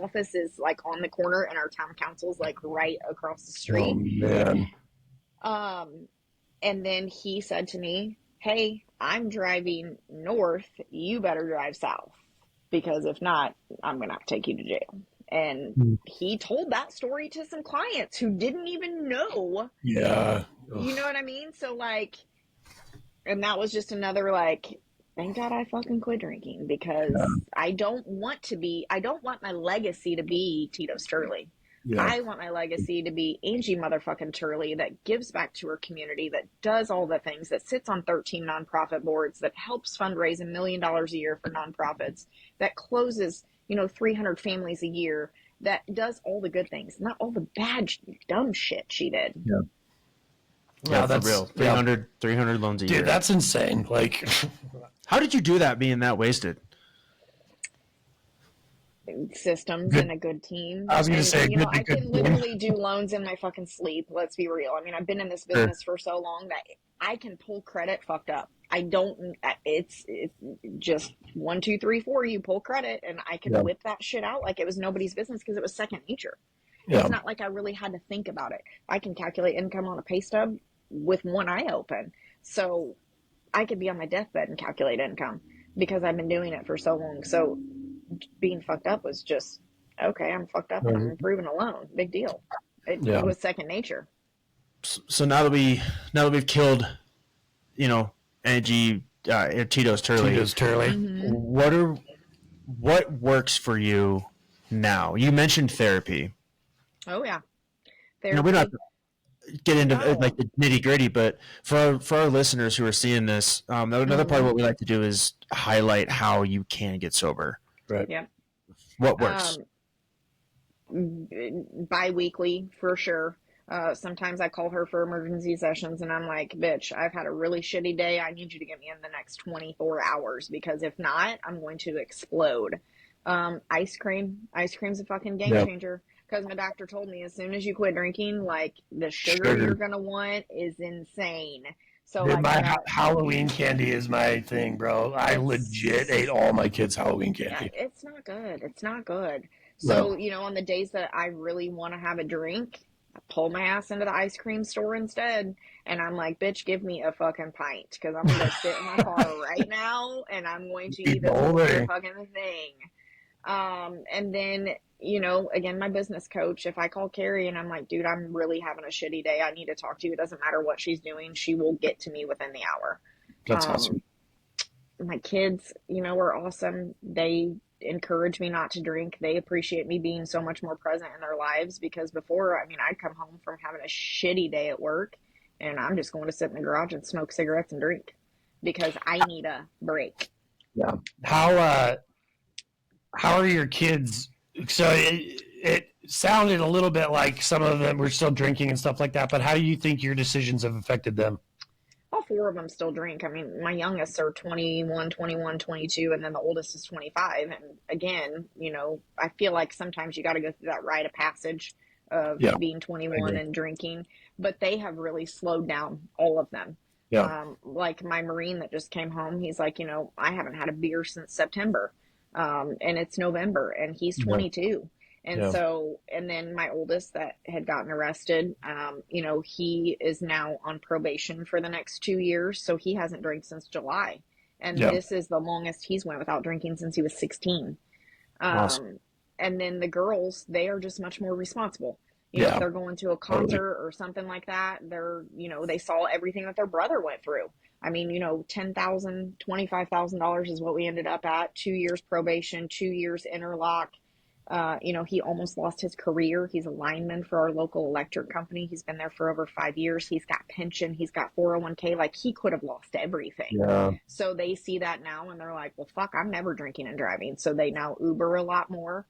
office is like on the corner, and our town council's like right across the street. Oh, man. And then he said to me, hey, I'm driving north, you better drive south, because if not, I'm gonna have to take you to jail. And he told that story to some clients who didn't even know. Yeah. You know what I mean? So like, and that was just another like, thank God I fucking quit drinking, because I don't want my legacy to be Tito's Turley. Yeah. I want my legacy to be Angie motherfucking Turley, that gives back to her community, that does all the things, that sits on 13 nonprofit boards, that helps fundraise $1 million a year for nonprofits, that closes, 300 families a year, that does all the good things, not all the bad, dumb shit she did. Yeah. Yeah, that's real. 300 loans a year. Dude, that's insane. Like, how did you do that being that wasted? Systems and a good team. I was going to say, I can literally do loans in my fucking sleep. Let's be real. I mean, I've been in this business for so long that I can pull credit fucked up. I don't, it's just 1, 2, 3, 4, you pull credit, and I can whip that shit out like it was nobody's business, because it was second nature. It's not like I really had to think about it. I can calculate income on a pay stub with one eye open. So I could be on my deathbed and calculate income, because I've been doing it for so long. So being fucked up was just, okay, I'm fucked up and I'm improving a loan. Big deal. It was second nature. so now that we've killed, Angie, Tito's Turley. Mm-hmm. What works for you now? You mentioned therapy. Oh yeah, We don't have therapy. to get into like No. the nitty gritty, but for our listeners who are seeing this, another part of Mm-hmm. what we like to do is highlight how you can get sober. Right. Yeah. What works? Bi-weekly for sure. Sometimes I call her for emergency sessions and I'm like, bitch, I've had a really shitty day. I need you to get me in the next 24 hours because if not, I'm going to explode. Ice cream. Ice cream's a fucking game Yeah. changer because my doctor told me as soon as you quit drinking, like the sugar Sugar. you're going to want is insane. So Dude, like I got, Halloween candy is my thing, bro. I legit ate it's, all my kids' Halloween yeah, candy. it's not good. It's not good. So, No. on the days that I really want to have a drink, I pull my ass into the ice cream store instead. And I'm like, bitch, give me a fucking pint because I'm going to go sit in my car right now and I'm going to Eat eat the this whole whole thing. motherfucking thing. And then, again, my business coach, if I call Carrie and I'm like, dude, I'm really having a shitty day, I need to talk to you. It doesn't matter what she's doing. She will get to me within the hour. That's Um, awesome. my kids, are awesome. They encourage me not to drink. They appreciate me being so much more present in their lives because before, I'd come home from having a shitty day at work and I'm just going to sit in the garage and smoke cigarettes and drink because I need a break. Yeah. How are your kids? So it sounded a little bit like some of them were still drinking and stuff like that, but how do you think your decisions have affected them? All four of them still drink. My youngest are 21, 21, 22, and then the oldest is 25. And again, I feel like sometimes you got to go through that rite of passage of Yeah, being I 21 agree. and drinking, but they have really slowed down, all of them. Yeah, Like my Marine that just came home, he's like, I haven't had a beer since September. And it's November and he's yeah, 22. And yeah, so, and then my oldest that had gotten arrested, he is now on probation for the next 2 years. So he hasn't drank since July. And yeah. this is the longest he's went without drinking since he was 16. Awesome. Um, and then the girls, they are just much more responsible. If Yeah, they're going to a totally. concert or something like that, they saw everything that their brother went through. $10,000, $25,000 is what we ended up at. 2 years probation, 2 years interlock. He almost lost his career. He's a lineman for our local electric company. He's been there for over 5 years. He's got pension. He's got 401k. Like he could have lost everything. Yeah, So they see that now and they're like, well, fuck, I'm never drinking and driving. So they now Uber a lot more.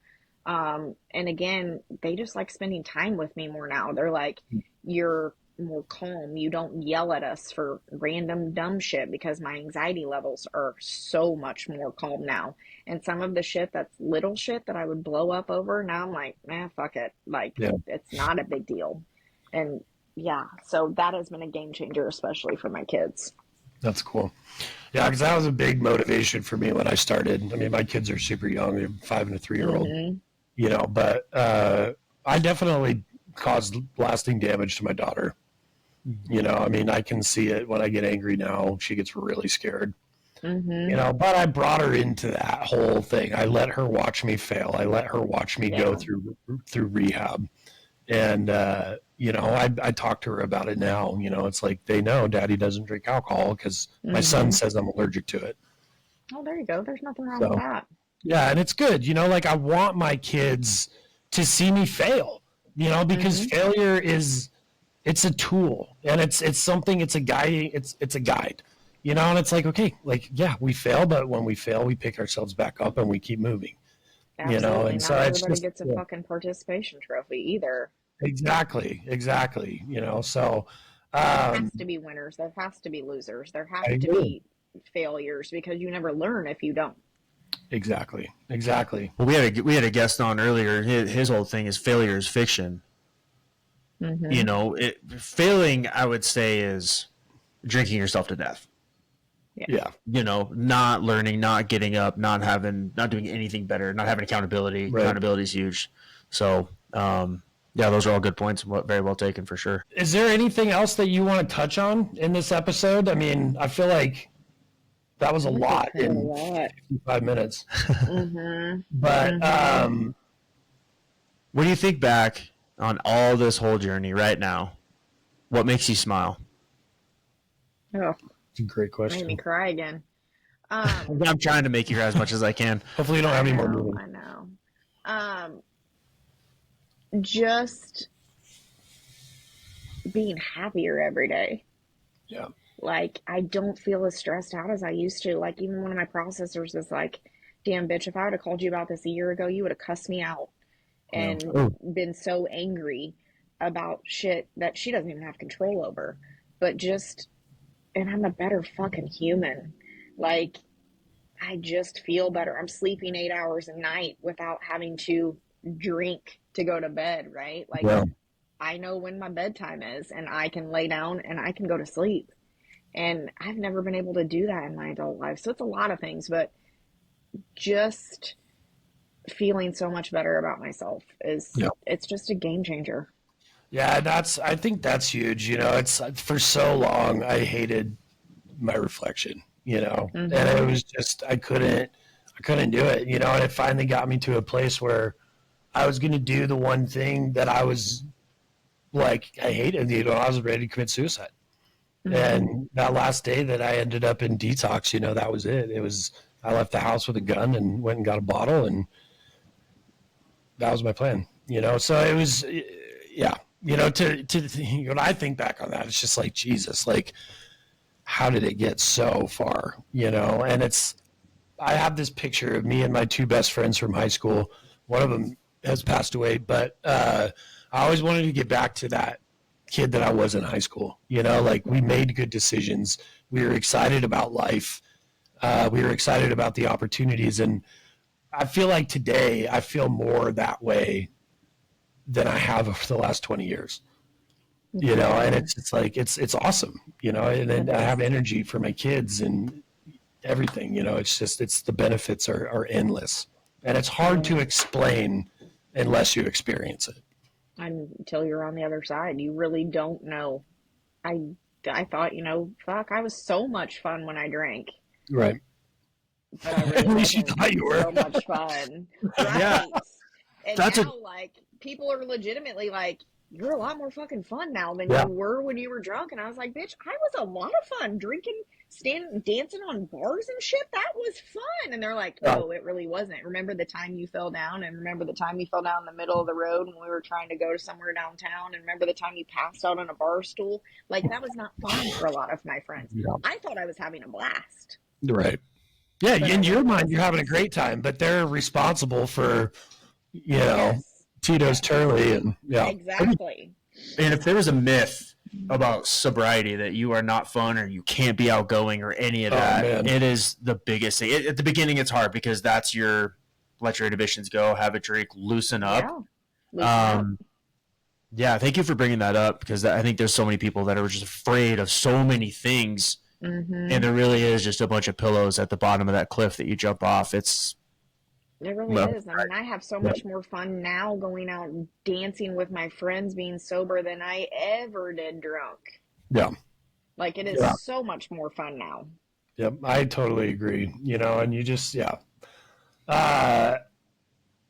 And again, they just like spending time with me more now. They're like, you're more calm. You don't yell at us for random dumb shit because my anxiety levels are so much more calm now. And some of the shit that's little shit that I would blow up over, now I'm like, fuck it. Like, yeah. it's not a big deal. And yeah, so that has been a game changer, especially for my kids. That's cool. Yeah, because that was a big motivation for me when I started. I mean, my kids are super young; they're 5 and a 3-year-old. Mm-hmm. But I definitely caused lasting damage to my daughter. I can see it when I get angry now. She gets really scared. Mm-hmm. But I brought her into that whole thing. I let her watch me fail. I let her watch me go Yeah. through rehab. And I talk to her about it now. It's like they know Daddy doesn't drink alcohol because my son Mm-hmm. says I'm allergic to it. Oh, there you go. There's nothing wrong with So that. yeah, and it's good. Like I want my kids to see me fail. Because Mm-hmm. failure it's a tool and it's something. It's a guide. It's a guide. And it's like, okay, like yeah, we fail, but when we fail, we pick ourselves back up and we keep moving. Absolutely. And so Not it's everybody just gets a yeah, fucking participation trophy either. exactly. So There um, has to be winners. There has to be losers. There I have to agree. be failures because you never learn if you don't. Exactly. Well, we had a guest on earlier. His whole thing is failure is fiction. Mm-hmm. Failing, I would say, is drinking yourself to death. Yeah. Yeah. Not learning, not getting up, not doing anything better, not having accountability. Right. Accountability is huge. So, yeah, those are all good points. Very well taken for sure. Is there anything else that you want to touch on in this episode? I mean, I feel like that was a lot in 55 minutes. Mm-hmm. But Mm-hmm. When you think back on all this whole journey right now, What makes you smile? Oh, It's a great made question. me cry again. I'm trying to make you cry as much as I can. Hopefully you don't have any more moving. I know. Just being happier every day. Yeah. Like, I don't feel as stressed out as I used to. Like, even one of my processors was like, damn, bitch, if I would have called you about this a year ago, you would have cussed me out and been so angry about shit that she doesn't even have control over. But just, and I'm a better fucking human. Like, I just feel better. I'm sleeping 8 hours a night without having to drink to go to bed, right? Like, Yeah. I know when my bedtime is and I can lay down and I can go to sleep. And I've never been able to do that in my adult life. So it's a lot of things, but just feeling so much better about myself it's just a game changer. Yeah, I think that's huge. You know, it's for so long I hated my reflection, you know, and it was just, I couldn't do it, you know, and it finally got me to a place where I was going to do the one thing that I was like, I hated, you know, I was ready to commit suicide. And that last day that I ended up in detox, you know, that was it. It was, I left the house with a gun and went and got a bottle, and that was my plan, you know? So it was, yeah, you know, when I think back on that, it's just like, Jesus, like, how did it get so far, you know? And I have this picture of me and my two best friends from high school. One of them has passed away, but I always wanted to get back to that kid that I was in high school. You know, like, we made good decisions. We were excited about life. We were excited about the opportunities. And I feel like today I feel more that way than I have over the last 20 years. You know, and it's like, it's awesome, you know, and then I have energy for my kids and everything, you know, it's just, the benefits are endless, and it's hard to explain unless you experience it. Until you're on the other side, you really don't know. I thought, you know, fuck, I was so much fun when I drank, Right. but I really At least you wasn't thought you were. so much fun. Right. Yeah. And That's now, like, people are legitimately like, you're a lot more fucking fun now than Yeah. you were when you were drunk. And I was like, bitch, I was a lot of fun drinking, dancing on bars and shit. That was fun. And they're like, no, it really wasn't. Remember the time you fell down? And remember the time you fell down in the middle of the road when we were trying to go to somewhere downtown? And remember the time you passed out on a bar stool? Like, that was not fun for a lot of my friends. Yeah. I thought I was having a blast. Right. Yeah. But In your mind, you're having a great time, but they're responsible for, you know, Yes. Tito's Turley and Exactly. And if there was a myth about sobriety that you are not fun or you can't be outgoing or any of that, man. it is the biggest thing. At the beginning, it's hard because that's your let your inhibitions go, have a drink, loosen up. Yeah. Loosen up. Yeah, thank you for bringing that up, because I think there's so many people that are just afraid of so many things, and there really is just a bunch of pillows at the bottom of that cliff that you jump off. It really is. I mean, I have so much more fun now going out and dancing with my friends being sober than I ever did drunk. Yeah. Like, it is so much more fun now. Yep. I totally agree. You know, and you just, well,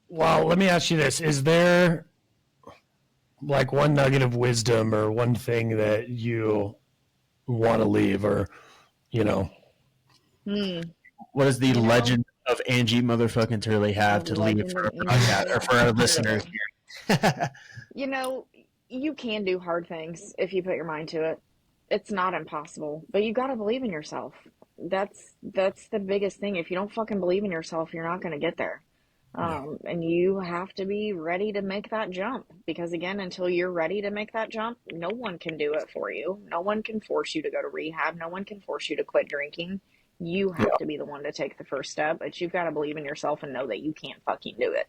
let me ask you this. Is there like one nugget of wisdom or one thing that you want to leave, or, you know? What does the legend of Angie motherfucking Turley have to leave for our podcast, or for our listeners here? You know, you can do hard things if you put your mind to it. It's not impossible, but you got to believe in yourself. That's the biggest thing. If you don't fucking believe in yourself, you're not going to get there. And you have to be ready to make that jump, because again, until you're ready to make that jump, no one can do it for you. No one can force you to go to rehab. No one can force you to quit drinking. You have to be the one to take the first step, but you've got to believe in yourself and know that you can't fucking do it.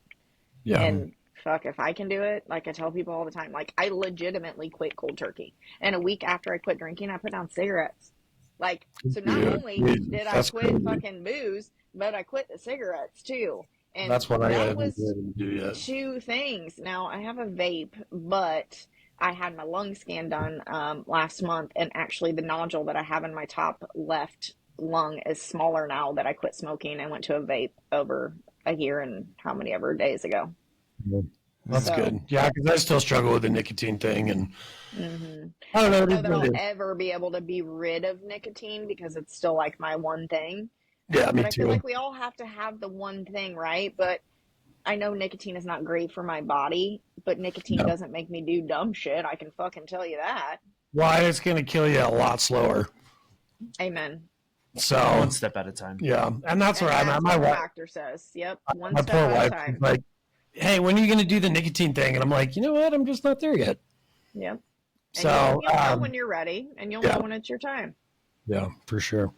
Yeah. And fuck, if I can do it, like I tell people all the time, like, I legitimately quit cold turkey. And a week after I quit drinking, I put down cigarettes. Like, so not only did I quit fucking booze, but I quit the cigarettes too. And that's what I haven't been able to do yet. Two things. Now, I have a vape, but I had my lung scan done last month, and actually the nodule that I have in my top left lung is smaller now that I quit smoking and went to a vape over a year and how many ever days ago. That's So, good. Yeah, because I still struggle with the nicotine thing, and mhm. I don't I know. don't It know is that what I'll it is. ever be able to be rid of nicotine because it's still like my one thing. Yeah, me But I feel too. like we all have to have the one thing, right? But I know nicotine is not great for my body, but nicotine No. doesn't make me do dumb shit. I can fucking tell you that. Why it's going to kill you a lot slower. Amen. So One step at a time. yeah, and that's where And I'm at. that's My what the wife, doctor says. Yep. One my step poor at a wife, is time. like, "Hey, when are you going to do the nicotine thing?" And I'm like, you know what? I'm just not there yet. Yep. And So you'll know when you're ready, and you'll yeah. know when it's your time. Yeah, for sure.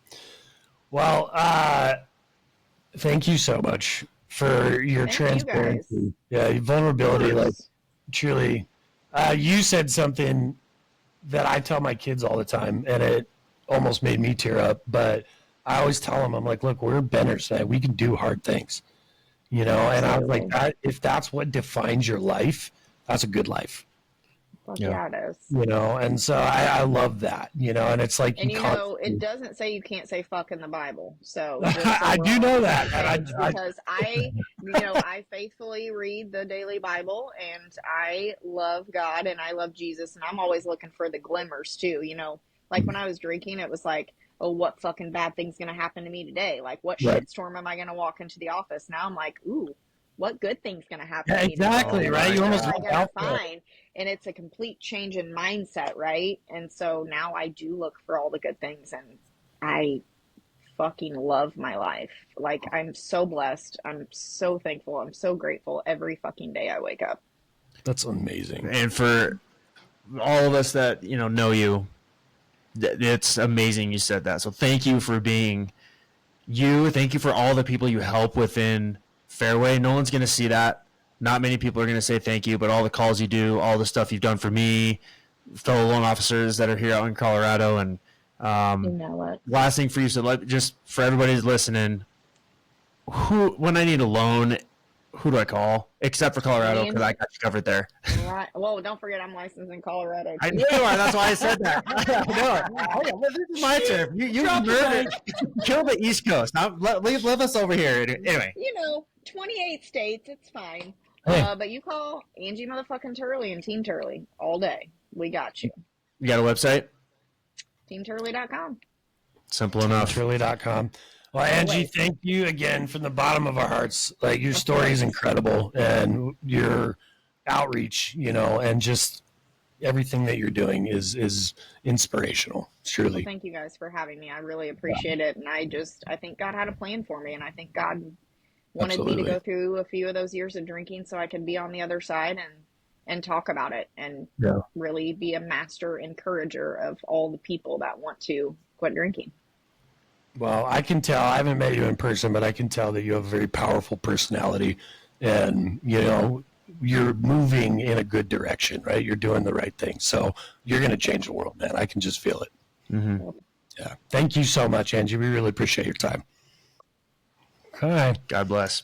Well, thank you so much for your Thank you guys. transparency. Yeah, your Of vulnerability. Like course. truly, you said something that I tell my kids all the time, and it almost made me tear up. But I always tell them, I'm like, look, we're benders. We can do hard things, you know. And I was like, Absolutely. that if that's what defines your life, that's a good life, Fuck Yeah. yeah, it is. you know. And so I love that, you know. And it's like And you you can't. know, it doesn't say you can't say fuck in the Bible. So just so I we're do all know on the that, same and page, I because I faithfully read the daily Bible, and I love God and I love Jesus, and I'm always looking for the glimmers too. You know, like when I was drinking, it was like, oh, what fucking bad thing's gonna happen to me today? Like, what Right. shitstorm am I gonna walk into the office? Now I'm like, ooh, what good thing's gonna happen Yeah, to me exactly, today? right? Like, You what almost am I look gonna out for it. find? And it's a complete change in mindset, right? And so now I do look for all the good things, and I fucking love my life. Like, I'm so blessed. I'm so thankful. I'm so grateful every fucking day I wake up. That's amazing. And for all of us that know you, it's amazing you said that. So thank you for being you. Thank you for all the people you help within Fairway. No one's going to see that. Not many people are going to say thank you, but all the calls you do, all the stuff you've done for me, fellow loan officers that are here out in Colorado, and You know what? last thing for you, so just for everybody who's listening, when I need a loan, who do I call? Except for Colorado, because I got you covered there. Right. Well, don't forget I'm licensed in Colorado too. I knew you are. That's why I said that. I know. This is my turf. You murdered. Kill the East Coast. Now leave us over here. Anyway. 28 states, it's fine. Hey. But you call Angie motherfucking Turley and Team Turley all day. We got you. You got a website? TeamTurley.com. Simple enough. Truly.com. Well, Angie, thank you again from the bottom of our hearts. Like, your story is incredible, and your outreach, and just everything that you're doing is inspirational. Truly. Well, thank you guys for having me. I really appreciate it. And I think God had a plan for me. And I think God wanted me to go through a few of those years of drinking so I could be on the other side and talk about it, and really be a master encourager of all the people that want to quit drinking. Well, I can tell, I haven't met you in person, but I can tell that you have a very powerful personality, and, you're moving in a good direction, right? You're doing the right thing. So you're going to change the world, man. I can just feel it. Mm-hmm. Yeah. Thank you so much, Angie. We really appreciate your time. Okay. God bless.